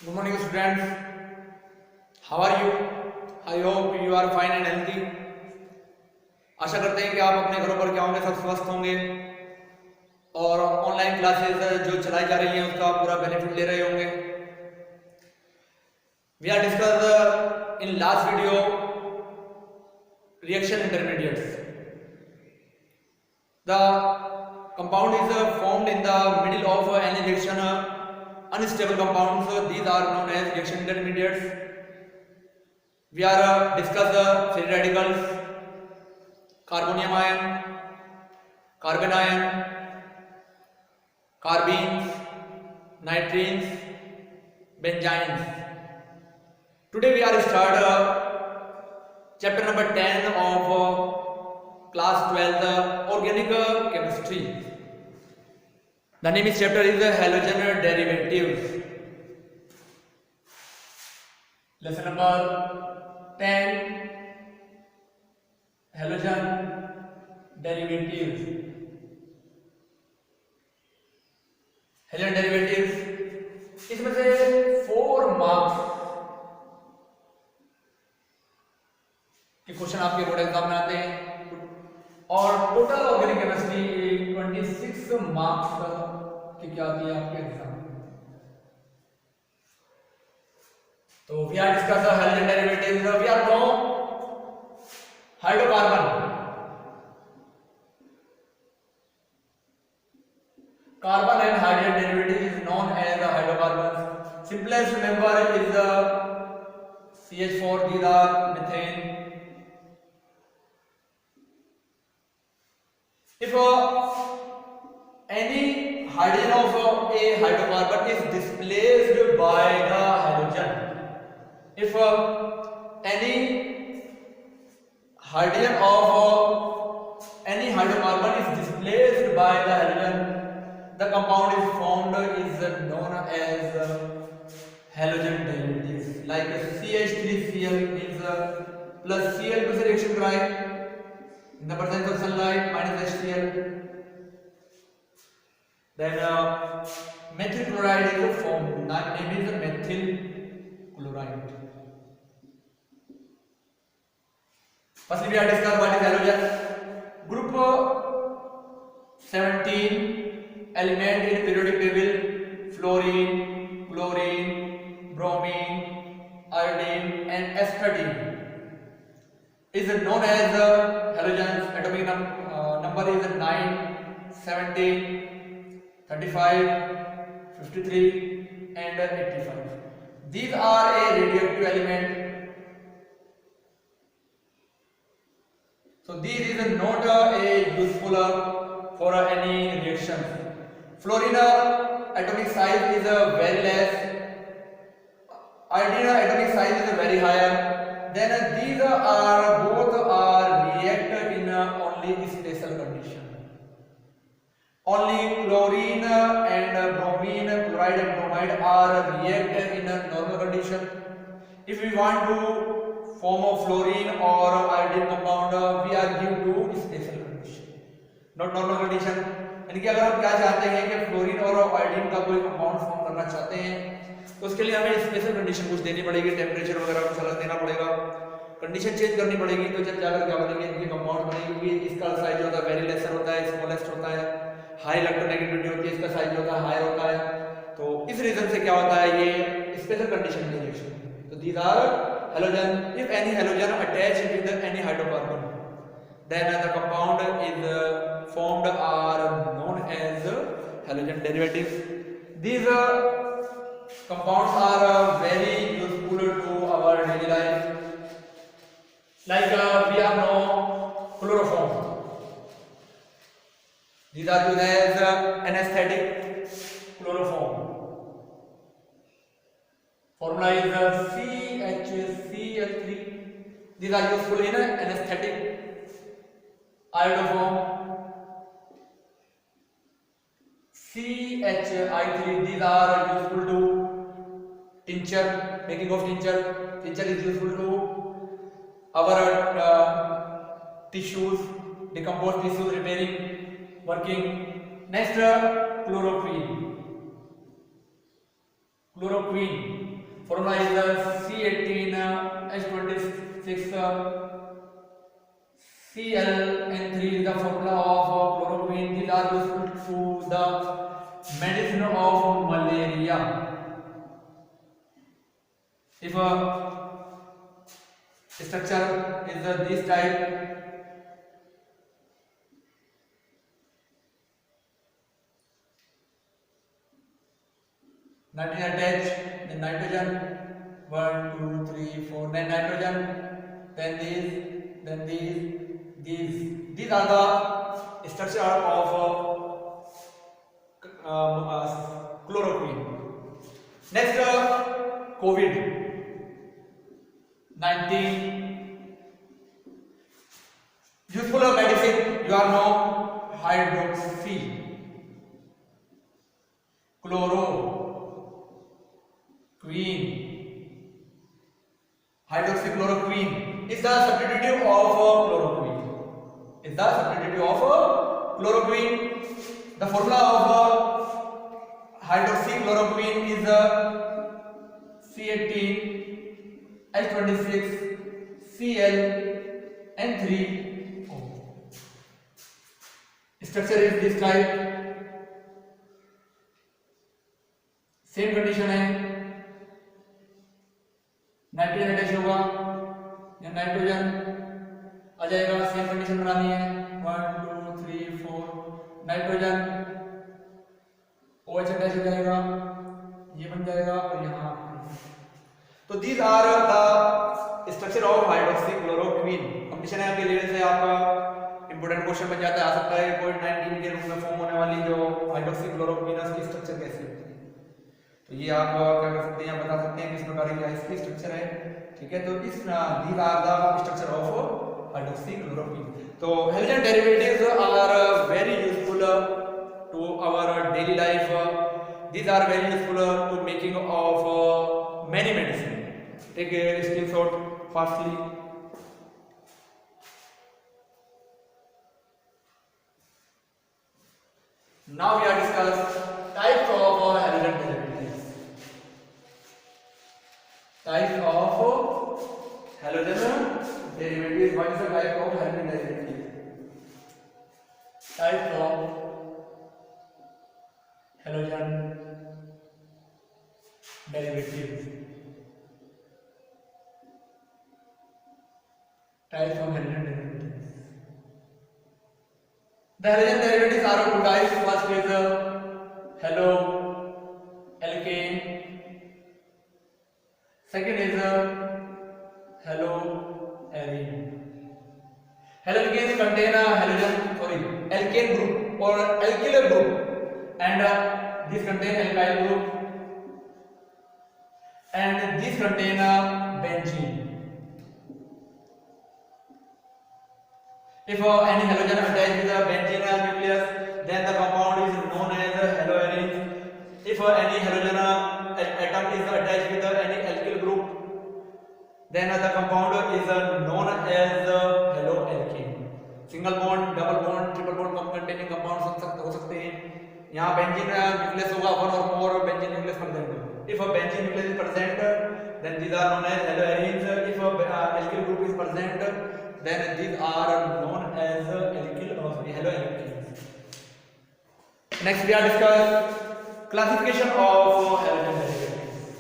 Good morning, students. How are you? I hope you are fine and healthy. आशा करते हैं कि आप अपने घरों पर क्या होंगे, सब स्वस्थ होंगे और ऑनलाइन क्लासेस जो चलाई जा रही हैं उसका पूरा बेनिफिट ले रहे होंगे. We are discussed in last video reaction intermediates. The compound is formed in the middle of any reaction. Unstable compounds, these are known as reaction intermediates. We are discuss free radicals, carbonium ion, carbon ion, carbenes, nitrines, benzenes. Today we are start chapter number 10 of class 12 organic chemistry. The name is chapter is halogen derivatives. Lesson number 10, halogen derivatives. Halogen derivatives, इसमें से 4 marks के question आपके board exam में आते हैं और total organic chemistry 26 marks की क्या आती है आपके एग्जाम में. तो we are discuss halogen derivatives. We are know hydrocarbon. Carbon and hydrogen derivative is known as hydrocarbons. Simplest member is the CH4. These are methane. If any hydrogen of a hydrocarbon is displaced by the halogen, if any hydrogen of any hydrocarbon is displaced by the halogen, the compound is formed is known as halogen derivatives. Like CH3Cl is plus Cl2 से reaction कराए in the presence of sunlight minus HCl. Then methyl chloride is formed. That name is methyl chloride. Firstly, we are discussing what is halogen. Group 17 element in periodic table: fluorine, chlorine, bromine, iodine, and aspartame is known as halogens. Atomic number is 9, 17, 35, 53 and 85. These are a radioactive element. So this is not a useful for any reaction. Fluorine atomic size is very less. Iodine atomic size is very higher. Then these are both are react in only special condition. Only chlorine and bromine, chloride and bromide are react in a normal condition. If we want to form a fluorine or iodine compound, we are give to special condition, not normal condition. यानी कि अगर हम क्या चाहते हैं कि fluorine और iodine का कोई कंपाउंड फॉर्म करना चाहते हैं तो उसके लिए हमें स्पेशल कंडीशन कुछ देनी पड़ेगी, टेम्परेचर वगैरह कुछ अलग देना पड़ेगा, कंडीशन चेंज करनी पड़ेगी. तो जब जाकर क्या बनेंगे इनके कंपाउंड बनेंगे. क्योंकि इसका साइज जो होता है वेरी लेसर होता है, स्मॉलेस्ट होता है, हाई इलेक्ट्रोनेगेटिविटी होती है, इसका साइज जो होता है हाई होता है. तो इस रीजन से क्या होता है ये स्पेशल कंडीशन में रिएक्शन. तो these are halogen. If any halogen attached with any hydrocarbon, then the compound is formed are known as halogen derivatives. These compounds are very useful to our daily life. Like we are know chloroform. These are used as anesthetic. Chloroform. Formula is CHCl3. These are useful in anesthetic. Iodoform, CHI3. These are useful to tincture, making of tincture. Tincture is useful to our tissues, decomposed tissues, repairing, working. Next, chloroquine. Chloroquine Formula is C18H26 ClN3 is the formula of chloroquine. These are useful to the medicine of malaria. If a structure is this type, nitrogen attached, then nitrogen 1 2 3 4, then nitrogen, then these are the structure of chloroquine. Next, COVID-19 useful medicine. You are know hydroxy chloroquine. Hydroxychloroquine is the substitute of chloroquine. The formula of hydroxychloroquine is C18H26 ClN3O. Structure is this type. Same condition है, nitrogen attach होगा या nitrogen आ जाएगा, same condition बनानी है 1 2 3 4, nitrogen OH attach हो जाएगा, ये बन जाएगा और यहाँ। तो these are the structure of hydroxychloroquine. Condition है आपके लिए से आपका इंपोर्टेंट क्वेश्चन बन जाता है, आ सकता है कोविड-19 के रूप में फॉर्म होने वाली जो हाइड्रोक्सीक्लोरोक्वीन की स्ट्रक्चर कैसी होती है। तो ये आप क्या कर सकते हैं, बता सकते हैं किस प्रकार की इसकी स्ट्रक्चर है, ठीक है। तो इस these are the structure of hydroxychloroquine. तो halogen derivatives are very useful to our daily life. These are very useful to making of many medicine. Take a screenshot fastly. Now we are discuss types of halogen derivatives. Types of halogen derivatives. What is the type of halogen derivative? Types of halogen derivatives. Types of halogen derivatives. The halogen derivatives are of two types. First is haloalkane. Second is haloarine. Haloalkanes contain alkane group or alkyl group, and these contain alkyl group, and these contain benzene. If any halogen attached with the benzene nucleus, then the compound is known as haloarine. If any halogen atom is attached with any alkyl group, then the compound is known as haloalkane. Single bond, double bond, triple bond containing compounds हो सकते हैं। यहाँ benzene nucleus होगा, one और मोर benzene nucleus present होगा। If a benzene nucleus is present, then these are known as haloarenes. If a alkyl group is present, then these are known as haloalkanes. Next we are discuss classification of halogen derivatives.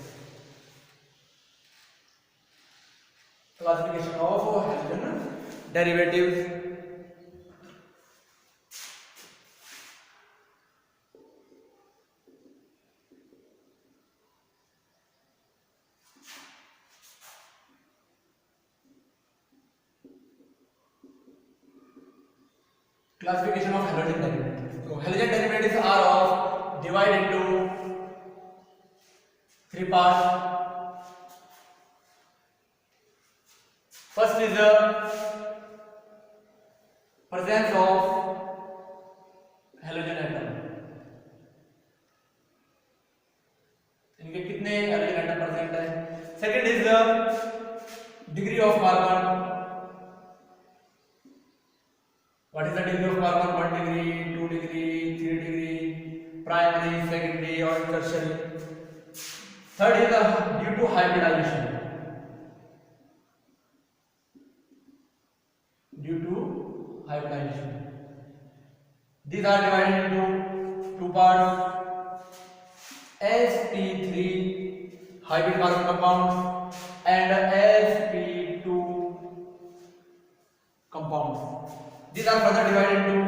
Classification of halogen derivatives. Classification of halogen derivatives. So halogen derivatives are of divided into three parts. First is the presence of halogen atom. इनके कितने halogen atom present है. Second is the degree of carbon. What is the degree of carbon? 1 degree, 2 degree, 3 degree, primary, secondary or tertiary. Third is due to hybridization. Due to hybridization. These are divided into two parts. sp3 hybrid carbon compound and sp2 compounds. These are further divided into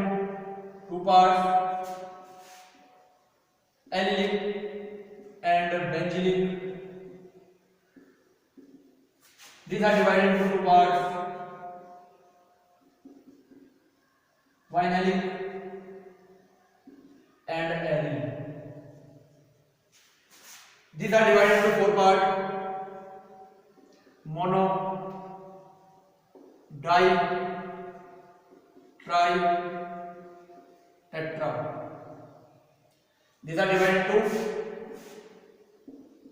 two parts, allylic and benzylic. These are divided into two parts, vinylic and aryl. These are divided into four parts, mono, di, tri, tetra. These are divided into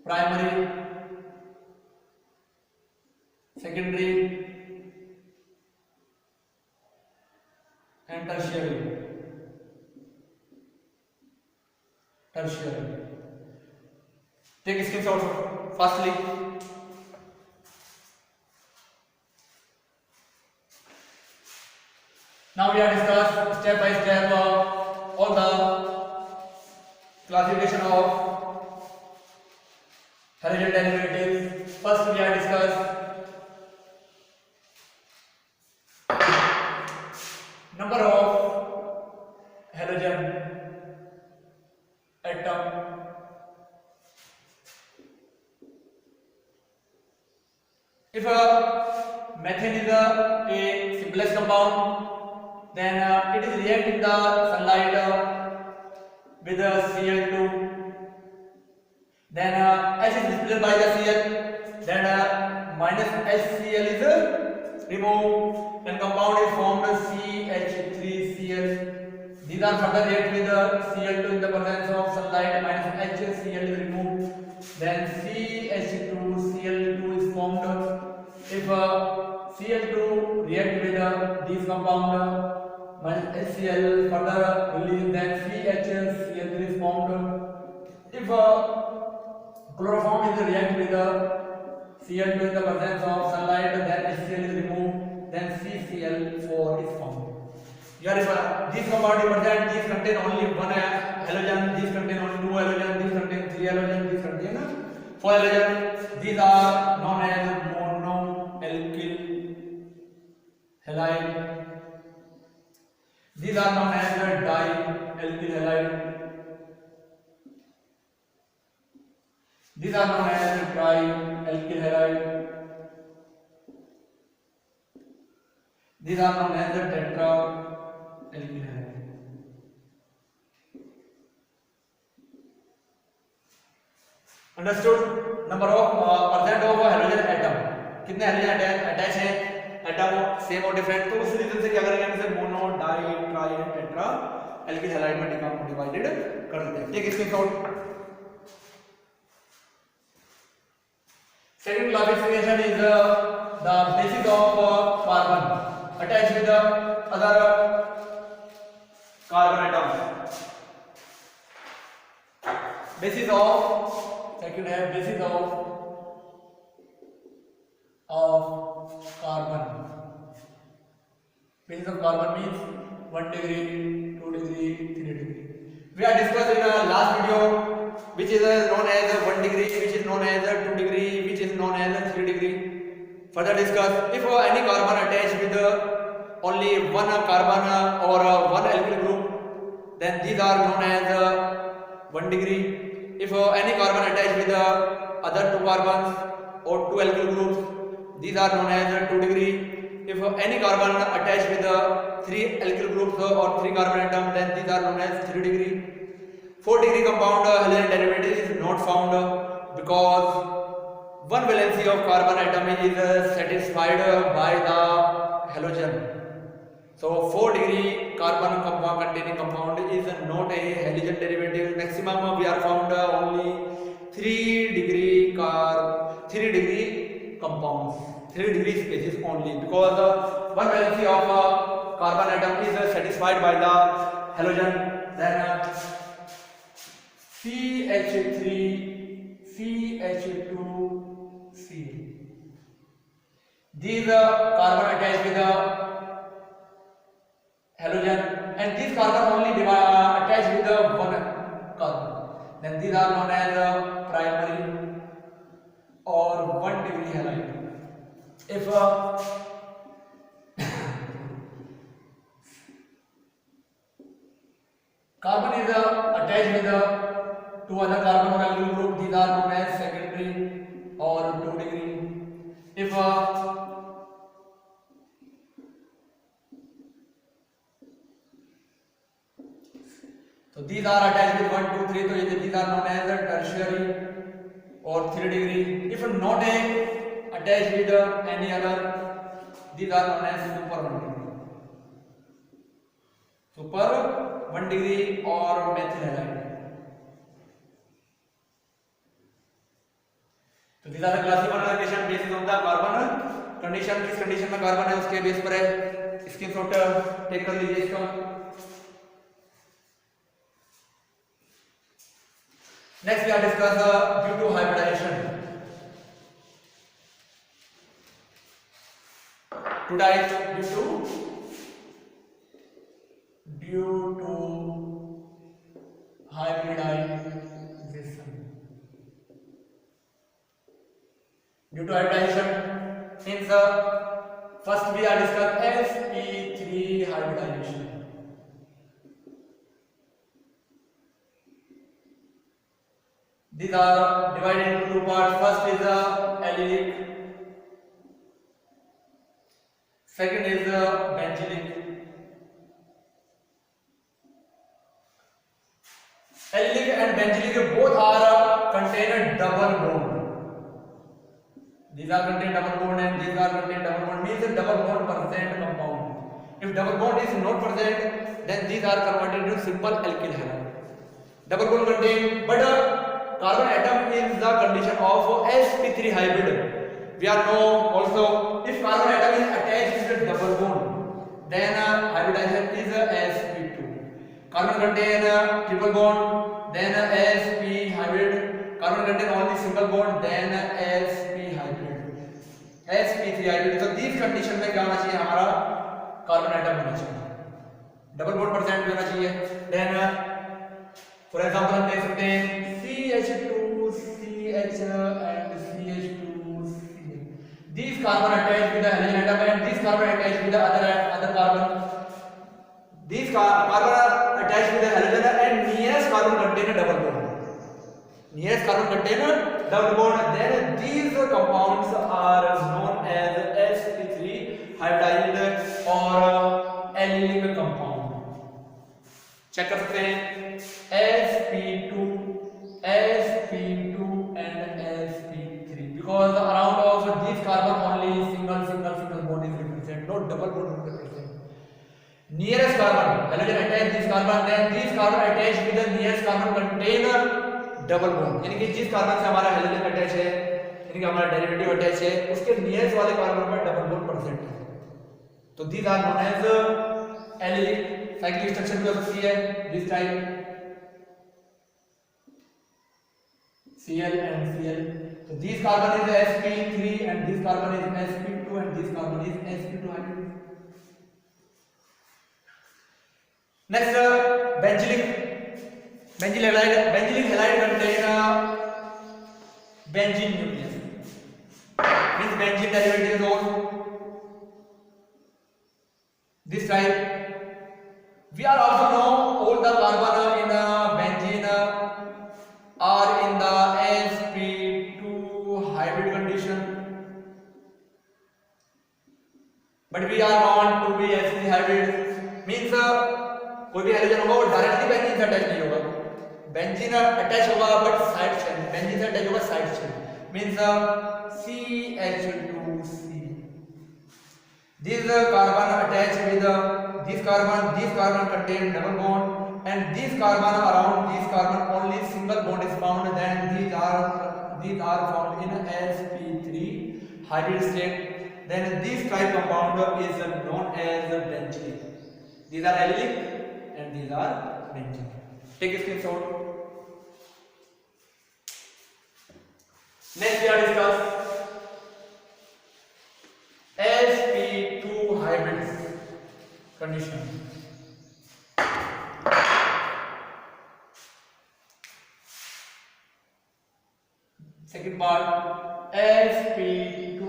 primary, secondary and tertiary. Take screenshots firstly. Now we are discuss step by step all the classification of halogen derivatives. First we are discuss number of halogen atom. If methane is a simplest compound, then it is react in the sunlight with Cl2. Then H is displaced by the Cl. Then minus HCl is removed. Then compound is formed CH3Cl. These are further react with Cl2 in the presence of sunlight. Minus HCl is removed. Then CH2Cl2 is formed. If Cl2 react with these compound, minus HCl further release, then CHCl3 is formed. If chloroform is react with Cl2 in the presence of sunlight, then HCl is removed, then CCl4 is formed. Here if these compound is present, these contain only one halogen, these contain only two halogen, these contain three halogen, these contain four halogen. These are known as monoalkyl halide. These are known as dialkyl halide. These are known as trialkyl halide. These are known as tetraalkyl halide. Understood? Number of percent of halogen atom. कितने halogen attach है atom same और different, तो उस reason से क्या करेंगे हम इसे mono, di, tri and tetra alkyl halide में डिवाइडेड कर देते हैं. Take screenshot. Second classification is the basis of carbon attached with the other carbon atoms. Basis of second है basis of carbon. Basis of carbon means 1 degree, 2 degree, 3 degree. We are discussing in the last video which is known as 1 degree, which is known as 2 degree, which is known as 3 degree. Further discuss if any carbon attached with only one carbon or one alkyl group, then these are known as 1 degree. If any carbon attached with other two carbons or two alkyl groups, these are known as 2 degree. If any carbon attached with three alkyl groups or three carbon atoms, then these are known as 3 degree. 4 degree compound halogen derivative is not found because one valency of carbon atom is satisfied by the halogen. So 4 degree carbon compound containing compound is not a halogen derivative. Maximum we are found only 3 degree compounds, 3 degree species only, because one valency of carbon atom is satisfied by the halogen. Then CH3 CH2C. These carbon attached with the halogen, and this carbon only attached with the one carbon. Then these are known as primary or 1 degree halide. If carbon is attached with two other carbon or alkyl group, these are known as secondary or 2 degree. If so these are attached with 1, 2, 3, so these are known as tertiary or 3 degree. If not attached with any other, these are known as super 1 degree. Super 1 degree or methyl halide. तो these are the classification based on the carbon condition. किस condition में carbon है उसके base पर है. Screenshot take कर लीजिए इसका. Next we are discuss due to hybridization. To type due to hybridization. Due to hybridization means first we are discuss sp3 hybridization. These are divided into two parts. First is allylic, second is benzylic. Allylic and benzylic both are contain a double bond. These are contain double bond and these are contain double bond, means a double bond present compound. If double bond is not present, then these are converted into simple alkyl halide. Double bond contain, but carbon atom is the condition of sp3 hybrid. We are know also if carbon atom is attached with a double bond, then hybridization is sp2. Carbon contain triple bond, then sp hybrid. Carbon contain only single bond, then sp hybrid, sp3 hybrid. So these condition में क्या होना चाहिए, हमारा carbon atom होना चाहिए, double bond present होना चाहिए. Then for example हम देख सकते हैं CH2CH and CH2CH. These carbon attached with the halogen atom and these carbon attached with the other carbon. These carbon attached with the halogen and nearest carbon contain a double bond. Nearest carbon contain a double bond. Then these compounds are known as sp3 hybridized or allylic compound. Check कर सकते हैं sp2 and sp3, because around of this carbon only single bond is represented, no double bond is represented. Nearest carbon halogen attached this carbon, then this carbon attached with the nearest carbon contain a double bond. यानी कि जिस carbon से हमारा halogen attach है, यानी कि हमारा derivative attach है, उसके नियरेस्ट वाले कार्बन में डबल बॉन्ड प्रेजेंट है. तो these are known as allylic. Cyclic structure भी हो सकती है this type Cl and Cl. So this carbon is sp3 and this carbon is sp2 and this carbon is sp2 hybrid. Next benzylic halide contain benzene nucleus, means benzene derivative is all this type. We are also know all the carbon in benzene are in the sp2 hybrid condition, but we are want to be sp3 hybrid, means कोई भी hydrogen होगा वो directly benzene से attach नहीं होगा, benzene attach होगा but side chain, benzene से attach होगा side chain, means CH2C. This carbon attached with this carbon contain double bond, and this carbon around this carbon only single bond is found. Then these are found in sp3 hybrid state. Then this type compound is known as benzylic. These are allylic and these are benzylic. Take a screenshot. Next we are discuss sp2 hybrid condition. Second part, sp2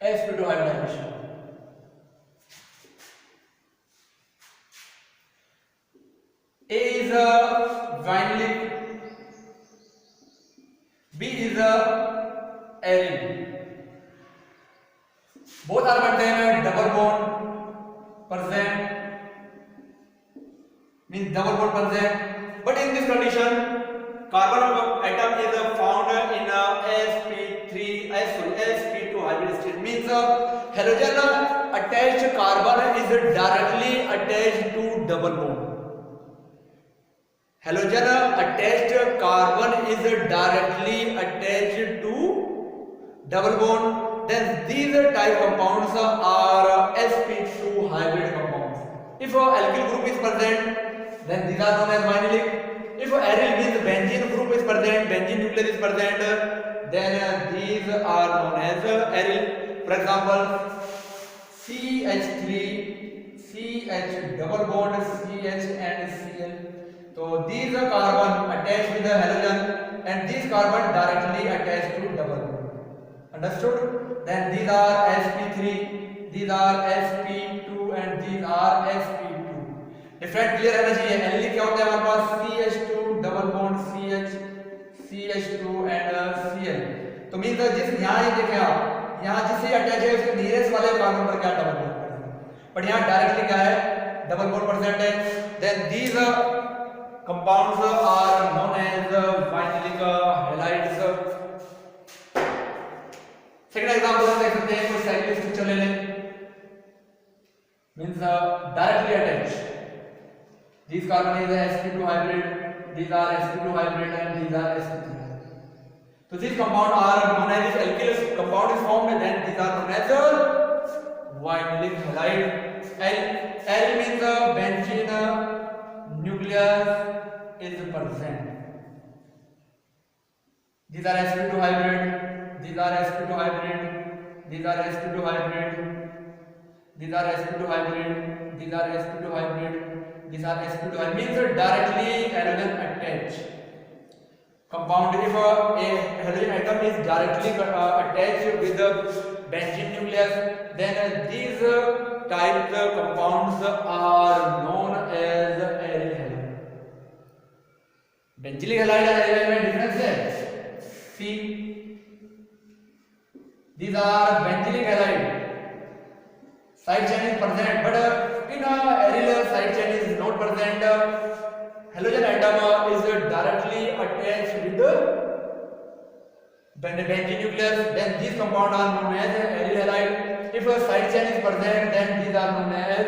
hybridization. A is a vinylic, B is a aryl. Both are contain double bond present, means double bond present. But in this condition, carbon atom is found in sp2 hybrid state. Means halogen attached carbon is directly attached to double bond. Halogen attached carbon is directly attached to double bond. Then these type compounds are sp2 hybrid compounds. If alkyl group is present, then these are known as vinylic. If aryl means benzene group is present, benzene nucleus is present, then these are known as aryl. For example, CH3, CH double bond, CH and Cl. So these are carbon attached with the halogen, and these carbon directly attached to double bond. Understood? Then these are sp3, these are sp2 and these are sp2. Different clear रहना चाहिए. L क्या होता है हमारे पास CH2 double bond CH, CH2 and Cl. तो means जिस यहां ये देखें आप, यहां जिससे अटैच है उसके नियरेस्ट वाले कार्बन पर क्या डबल बॉन्ड प्रेजेंट है, बट यहां डायरेक्टली क्या है डबल बॉन्ड प्रेजेंट है. Then these compounds are known as vinylic halides. Second example हम देख सकते हैं, कोई साइक्लिक स्ट्रक्चर ले लें, means directly attached. These carbon is sp2 hybrid, these are sp2 hybrid and these are sp3 hybrid. So these compound are known as, if alkyl compound is formed, then these are known as vinylic halide. L means benzene nucleus is present. These are sp2 hybrid, these are sp2 hybrid, these are sp2 hybrid, these are sp2 hybrid, these are sp2 hybrid. These are sp2 hybrid, means directly halogen attached compound. If a halogen atom is directly attached with the benzene nucleus, then these type compounds are known as aryl halide. Benzylic halide and aryl halide में difference है. See, these are benzylic halide. Side chain is present, but in aryl side chain is not present. Halogen atom is directly attached with the benzene nucleus. Then these compounds are known as aryl halide. If a side chain is present, then these are known as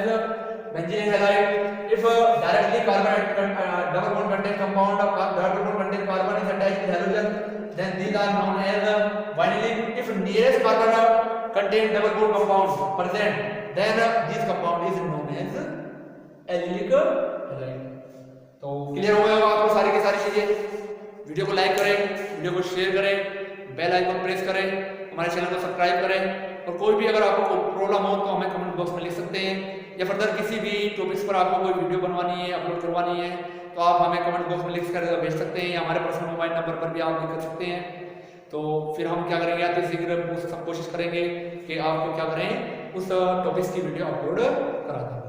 benzene halide. If directly carbon double bond contain compound, double bond contain carbon is attached with halogen, then these are known as vinylic. If nearest carbon contain double bond compounds present, then this compound is known as arylic halide. तो clear हो गया होगा आपको सारी की सारी चीजें. Video को लाइक करें, वीडियो को शेयर करें, बेल आइकन प्रेस करें, हमारे चैनल को सब्सक्राइब करें. और कोई भी अगर आपको कोई प्रॉब्लम हो तो हमें कमेंट बॉक्स में लिख सकते हैं, या फर्दर किसी भी टॉपिक्स पर आपको कोई वीडियो बनवानी है, अपलोड करवानी है, तो आप हमें कमेंट बॉक्स में लिख कर भेज सकते हैं, या हमारे पर्सनल मोबाइल नंबर पर भी आप लिख सकते हैं. तो फिर हम क्या करेंगे, या तो शीघ्र कोशिश करेंगे कि आपको क्या करें, उस टॉपिक्स की वीडियो अपलोड करा दें.